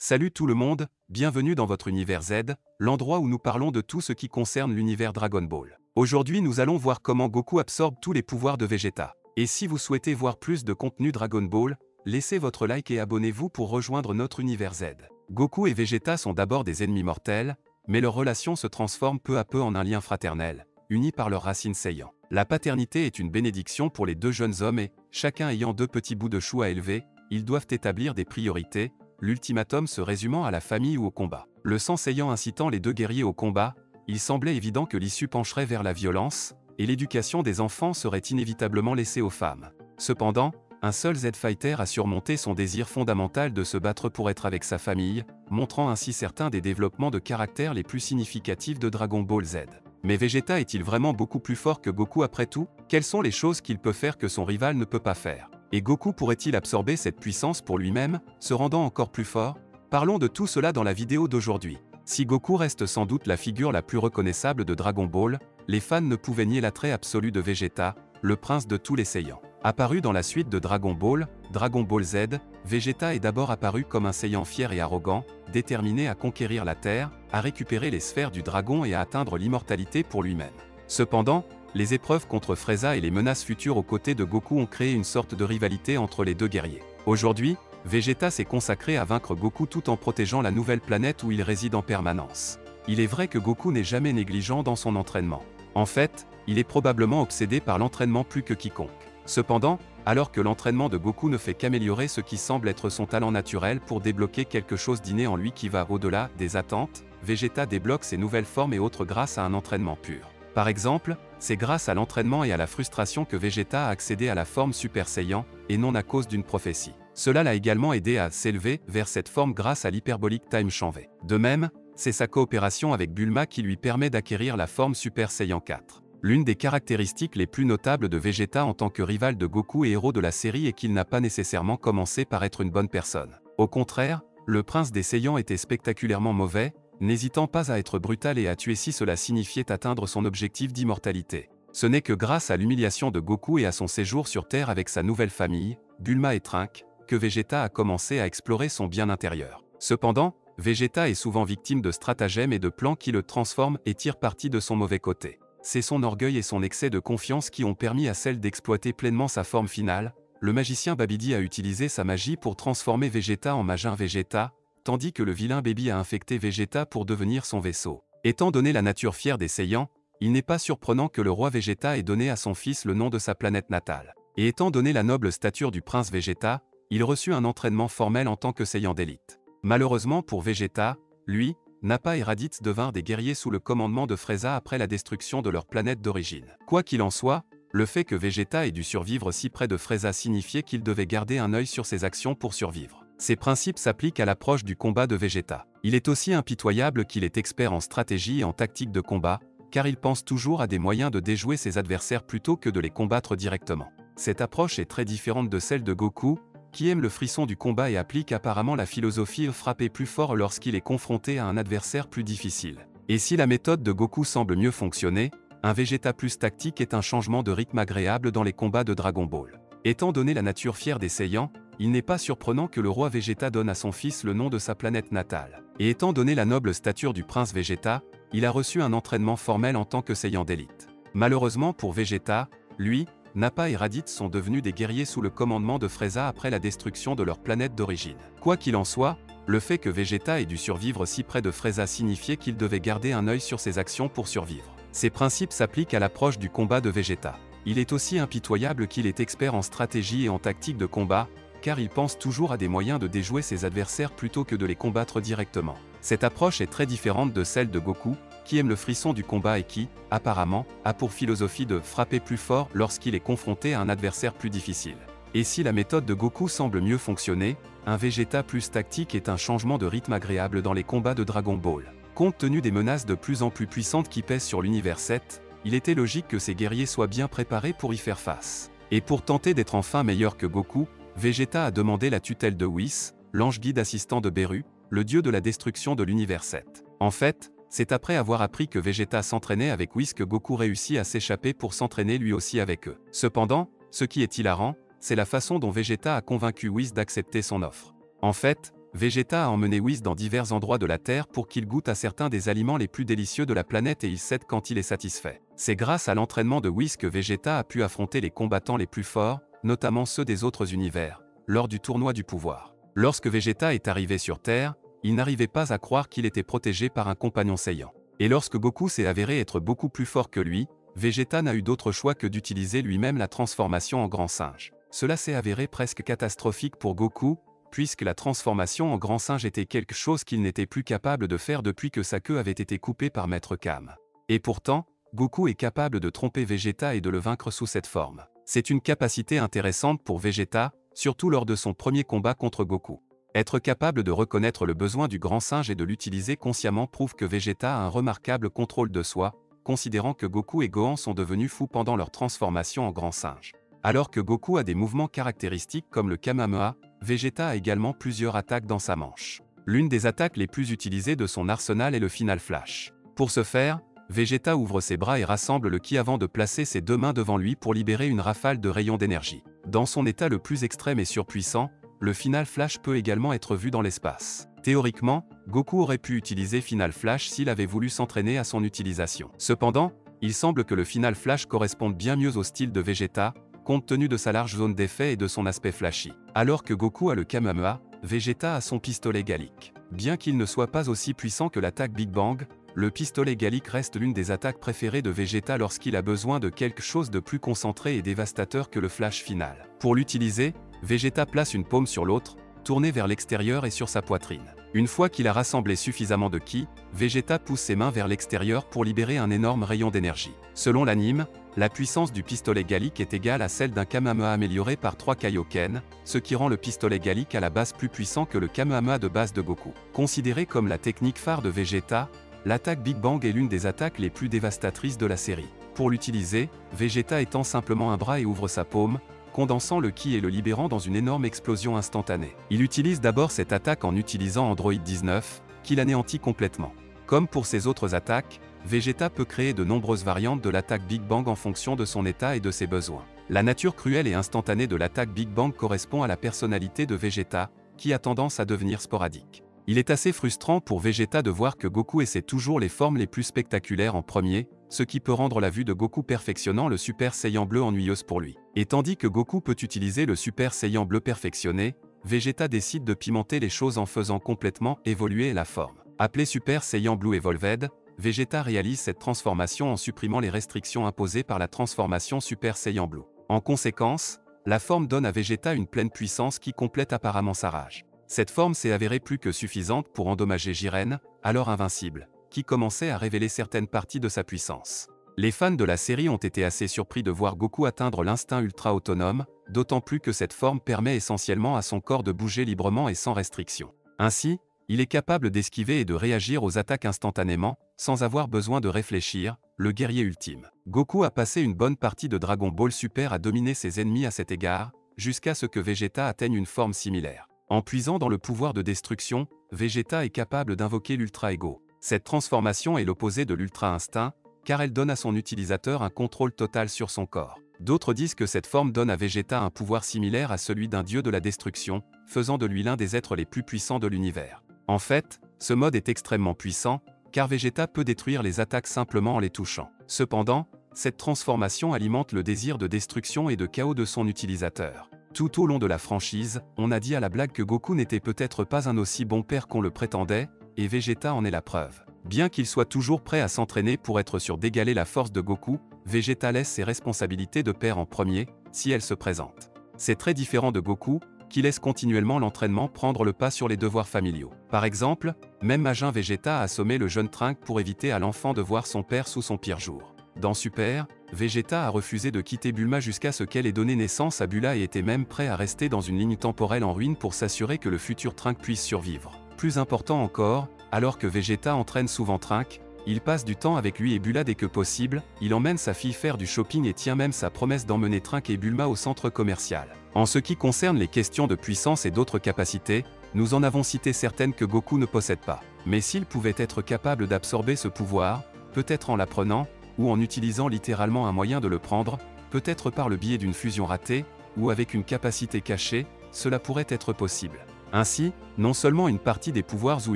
Salut tout le monde, bienvenue dans votre univers Z, l'endroit où nous parlons de tout ce qui concerne l'univers Dragon Ball. Aujourd'hui nous allons voir comment Goku absorbe tous les pouvoirs de Vegeta. Et si vous souhaitez voir plus de contenu Dragon Ball, laissez votre like et abonnez-vous pour rejoindre notre univers Z. Goku et Vegeta sont d'abord des ennemis mortels, mais leur relation se transforme peu à peu en un lien fraternel, unis par leurs racines Saiyan. La paternité est une bénédiction pour les deux jeunes hommes et, chacun ayant deux petits bouts de chou à élever, ils doivent établir des priorités, l'ultimatum se résumant à la famille ou au combat. Le sang Saiyan incitant les deux guerriers au combat, il semblait évident que l'issue pencherait vers la violence, et l'éducation des enfants serait inévitablement laissée aux femmes. Cependant, un seul Z-Fighter a surmonté son désir fondamental de se battre pour être avec sa famille, montrant ainsi certains des développements de caractère les plus significatifs de Dragon Ball Z. Mais Vegeta est-il vraiment beaucoup plus fort que Goku après tout? Quelles sont les choses qu'il peut faire que son rival ne peut pas faire? Et Goku pourrait-il absorber cette puissance pour lui-même, se rendant encore plus fort? Parlons de tout cela dans la vidéo d'aujourd'hui. Si Goku reste sans doute la figure la plus reconnaissable de Dragon Ball, les fans ne pouvaient nier l'attrait absolu de Vegeta, le prince de tous les Saiyans. Apparu dans la suite de Dragon Ball Z, Vegeta est d'abord apparu comme un Saiyan fier et arrogant, déterminé à conquérir la Terre, à récupérer les sphères du dragon et à atteindre l'immortalité pour lui-même. Cependant, les épreuves contre Frieza et les menaces futures aux côtés de Goku ont créé une sorte de rivalité entre les deux guerriers. Aujourd'hui, Vegeta s'est consacré à vaincre Goku tout en protégeant la nouvelle planète où il réside en permanence. Il est vrai que Goku n'est jamais négligent dans son entraînement. En fait, il est probablement obsédé par l'entraînement plus que quiconque. Cependant, alors que l'entraînement de Goku ne fait qu'améliorer ce qui semble être son talent naturel pour débloquer quelque chose d'inné en lui qui va au-delà des attentes, Vegeta débloque ses nouvelles formes et autres grâce à un entraînement pur. Par exemple, c'est grâce à l'entraînement et à la frustration que Vegeta a accédé à la forme Super Saiyan, et non à cause d'une prophétie. Cela l'a également aidé à s'élever vers cette forme grâce à l'hyperbolique Time Shanve. De même, c'est sa coopération avec Bulma qui lui permet d'acquérir la forme Super Saiyan 4. L'une des caractéristiques les plus notables de Vegeta en tant que rival de Goku et héros de la série est qu'il n'a pas nécessairement commencé par être une bonne personne. Au contraire, le prince des Saiyans était spectaculairement mauvais, n'hésitant pas à être brutal et à tuer si cela signifiait atteindre son objectif d'immortalité. Ce n'est que grâce à l'humiliation de Goku et à son séjour sur Terre avec sa nouvelle famille, Bulma et Trunks, que Vegeta a commencé à explorer son bien intérieur. Cependant, Vegeta est souvent victime de stratagèmes et de plans qui le transforment et tirent parti de son mauvais côté. C'est son orgueil et son excès de confiance qui ont permis à Cell d'exploiter pleinement sa forme finale. Le magicien Babidi a utilisé sa magie pour transformer Vegeta en Majin Vegeta, tandis que le vilain Baby a infecté Vegeta pour devenir son vaisseau. Étant donné la nature fière des Saiyans, il n'est pas surprenant que le roi Vegeta ait donné à son fils le nom de sa planète natale. Et étant donné la noble stature du prince Vegeta, il reçut un entraînement formel en tant que Saiyan d'élite. Malheureusement pour Vegeta, lui, Nappa et Raditz devinrent des guerriers sous le commandement de Frieza après la destruction de leur planète d'origine. Quoi qu'il en soit, le fait que Vegeta ait dû survivre si près de Frieza signifiait qu'il devait garder un œil sur ses actions pour survivre. Ces principes s'appliquent à l'approche du combat de Vegeta. Il est aussi impitoyable qu'il est expert en stratégie et en tactique de combat, car il pense toujours à des moyens de déjouer ses adversaires plutôt que de les combattre directement. Cette approche est très différente de celle de Goku, qui aime le frisson du combat et applique apparemment la philosophie de frapper plus fort lorsqu'il est confronté à un adversaire plus difficile. Et si la méthode de Goku semble mieux fonctionner, un Vegeta plus tactique est un changement de rythme agréable dans les combats de Dragon Ball. Étant donné la nature fière des Saiyans, il n'est pas surprenant que le roi Vegeta donne à son fils le nom de sa planète natale. Et étant donné la noble stature du prince Vegeta, il a reçu un entraînement formel en tant que Saiyan d'élite. Malheureusement pour Vegeta, lui, Nappa et Raditz sont devenus des guerriers sous le commandement de Frieza après la destruction de leur planète d'origine. Quoi qu'il en soit, le fait que Vegeta ait dû survivre si près de Frieza signifiait qu'il devait garder un œil sur ses actions pour survivre. Ces principes s'appliquent à l'approche du combat de Vegeta. Il est aussi impitoyable qu'il est expert en stratégie et en tactique de combat, car il pense toujours à des moyens de déjouer ses adversaires plutôt que de les combattre directement. Cette approche est très différente de celle de Goku, qui aime le frisson du combat et qui, apparemment, a pour philosophie de frapper plus fort lorsqu'il est confronté à un adversaire plus difficile. Et si la méthode de Goku semble mieux fonctionner, un Vegeta plus tactique est un changement de rythme agréable dans les combats de Dragon Ball. Compte tenu des menaces de plus en plus puissantes qui pèsent sur l'univers 7, il était logique que ces guerriers soient bien préparés pour y faire face. Et pour tenter d'être enfin meilleur que Goku, Vegeta a demandé la tutelle de Whis, l'ange guide assistant de Beru, le dieu de la destruction de l'univers 7. En fait, c'est après avoir appris que Vegeta s'entraînait avec Whis que Goku réussit à s'échapper pour s'entraîner lui aussi avec eux. Cependant, ce qui est hilarant, c'est la façon dont Vegeta a convaincu Whis d'accepter son offre. En fait, Vegeta a emmené Whis dans divers endroits de la Terre pour qu'il goûte à certains des aliments les plus délicieux de la planète et il cède quand il est satisfait. C'est grâce à l'entraînement de Whis que Vegeta a pu affronter les combattants les plus forts, notamment ceux des autres univers, lors du tournoi du pouvoir. Lorsque Vegeta est arrivé sur Terre, il n'arrivait pas à croire qu'il était protégé par un compagnon Saiyan. Et lorsque Goku s'est avéré être beaucoup plus fort que lui, Vegeta n'a eu d'autre choix que d'utiliser lui-même la transformation en grand singe. Cela s'est avéré presque catastrophique pour Goku, puisque la transformation en grand singe était quelque chose qu'il n'était plus capable de faire depuis que sa queue avait été coupée par Maître Kame. Et pourtant, Goku est capable de tromper Vegeta et de le vaincre sous cette forme. C'est une capacité intéressante pour Vegeta, surtout lors de son premier combat contre Goku. Être capable de reconnaître le besoin du grand singe et de l'utiliser consciemment prouve que Vegeta a un remarquable contrôle de soi, considérant que Goku et Gohan sont devenus fous pendant leur transformation en grand singe. Alors que Goku a des mouvements caractéristiques comme le Kamehameha, Vegeta a également plusieurs attaques dans sa manche. L'une des attaques les plus utilisées de son arsenal est le Final Flash. Pour ce faire, Vegeta ouvre ses bras et rassemble le ki avant de placer ses deux mains devant lui pour libérer une rafale de rayons d'énergie. Dans son état le plus extrême et surpuissant, le Final Flash peut également être vu dans l'espace. Théoriquement, Goku aurait pu utiliser Final Flash s'il avait voulu s'entraîner à son utilisation. Cependant, il semble que le Final Flash corresponde bien mieux au style de Vegeta, compte tenu de sa large zone d'effet et de son aspect flashy. Alors que Goku a le Kamehameha, Vegeta a son pistolet Gallic. Bien qu'il ne soit pas aussi puissant que l'attaque Big Bang, le pistolet Gallic reste l'une des attaques préférées de Vegeta lorsqu'il a besoin de quelque chose de plus concentré et dévastateur que le flash final. Pour l'utiliser, Vegeta place une paume sur l'autre, tournée vers l'extérieur et sur sa poitrine. Une fois qu'il a rassemblé suffisamment de ki, Vegeta pousse ses mains vers l'extérieur pour libérer un énorme rayon d'énergie. Selon l'anime, la puissance du pistolet Gallic est égale à celle d'un Kamehameha amélioré par 3 Kaioken, ce qui rend le pistolet Gallic à la base plus puissant que le Kamehameha de base de Goku. Considéré comme la technique phare de Vegeta, l'attaque Big Bang est l'une des attaques les plus dévastatrices de la série. Pour l'utiliser, Vegeta étend simplement un bras et ouvre sa paume, condensant le ki et le libérant dans une énorme explosion instantanée. Il utilise d'abord cette attaque en utilisant Android 19, qui l'anéantit complètement. Comme pour ses autres attaques, Vegeta peut créer de nombreuses variantes de l'attaque Big Bang en fonction de son état et de ses besoins. La nature cruelle et instantanée de l'attaque Big Bang correspond à la personnalité de Vegeta, qui a tendance à devenir sporadique. Il est assez frustrant pour Vegeta de voir que Goku essaie toujours les formes les plus spectaculaires en premier, ce qui peut rendre la vue de Goku perfectionnant le Super Saiyan bleu ennuyeuse pour lui. Et tandis que Goku peut utiliser le Super Saiyan bleu perfectionné, Vegeta décide de pimenter les choses en faisant complètement évoluer la forme. Appelé Super Saiyan Blue Evolved, Vegeta réalise cette transformation en supprimant les restrictions imposées par la transformation Super Saiyan Blue. En conséquence, la forme donne à Vegeta une pleine puissance qui complète apparemment sa rage. Cette forme s'est avérée plus que suffisante pour endommager Jiren, alors invincible, qui commençait à révéler certaines parties de sa puissance. Les fans de la série ont été assez surpris de voir Goku atteindre l'instinct ultra autonome, d'autant plus que cette forme permet essentiellement à son corps de bouger librement et sans restriction. Ainsi, il est capable d'esquiver et de réagir aux attaques instantanément, sans avoir besoin de réfléchir, le guerrier ultime. Goku a passé une bonne partie de Dragon Ball Super à dominer ses ennemis à cet égard, jusqu'à ce que Vegeta atteigne une forme similaire. En puisant dans le pouvoir de destruction, Vegeta est capable d'invoquer l'Ultra Ego. Cette transformation est l'opposé de l'Ultra Instinct, car elle donne à son utilisateur un contrôle total sur son corps. D'autres disent que cette forme donne à Vegeta un pouvoir similaire à celui d'un dieu de la destruction, faisant de lui l'un des êtres les plus puissants de l'univers. En fait, ce mode est extrêmement puissant, car Vegeta peut détruire les attaques simplement en les touchant. Cependant, cette transformation alimente le désir de destruction et de chaos de son utilisateur. Tout au long de la franchise, on a dit à la blague que Goku n'était peut-être pas un aussi bon père qu'on le prétendait, et Vegeta en est la preuve. Bien qu'il soit toujours prêt à s'entraîner pour être sûr d'égaler la force de Goku, Vegeta laisse ses responsabilités de père en premier, si elles se présentent. C'est très différent de Goku, qui laisse continuellement l'entraînement prendre le pas sur les devoirs familiaux. Par exemple, même Majin Vegeta a assommé le jeune Trunks pour éviter à l'enfant de voir son père sous son pire jour. Dans Super, Vegeta a refusé de quitter Bulma jusqu'à ce qu'elle ait donné naissance à Bula et était même prêt à rester dans une ligne temporelle en ruine pour s'assurer que le futur Trunks puisse survivre. Plus important encore, alors que Vegeta entraîne souvent Trunks, il passe du temps avec lui et Bula dès que possible, il emmène sa fille faire du shopping et tient même sa promesse d'emmener Trunks et Bulma au centre commercial. En ce qui concerne les questions de puissance et d'autres capacités, nous en avons cité certaines que Goku ne possède pas. Mais s'il pouvait être capable d'absorber ce pouvoir, peut-être en l'apprenant, ou en utilisant littéralement un moyen de le prendre, peut-être par le biais d'une fusion ratée, ou avec une capacité cachée, cela pourrait être possible. Ainsi, non seulement une partie des pouvoirs ou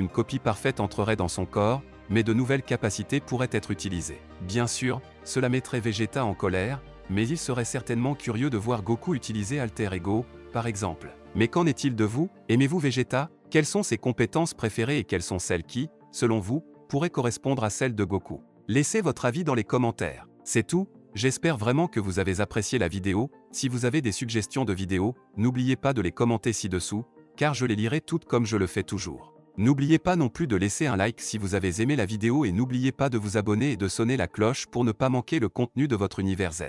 une copie parfaite entrerait dans son corps, mais de nouvelles capacités pourraient être utilisées. Bien sûr, cela mettrait Vegeta en colère, mais il serait certainement curieux de voir Goku utiliser Alter Ego, par exemple. Mais qu'en est-il de vous? Aimez-vous Vegeta? Quelles sont ses compétences préférées et quelles sont celles qui, selon vous, pourraient correspondre à celles de Goku? Laissez votre avis dans les commentaires. C'est tout, j'espère vraiment que vous avez apprécié la vidéo. Si vous avez des suggestions de vidéos, n'oubliez pas de les commenter ci-dessous, car je les lirai toutes comme je le fais toujours. N'oubliez pas non plus de laisser un like si vous avez aimé la vidéo et n'oubliez pas de vous abonner et de sonner la cloche pour ne pas manquer le contenu de votre univers Z.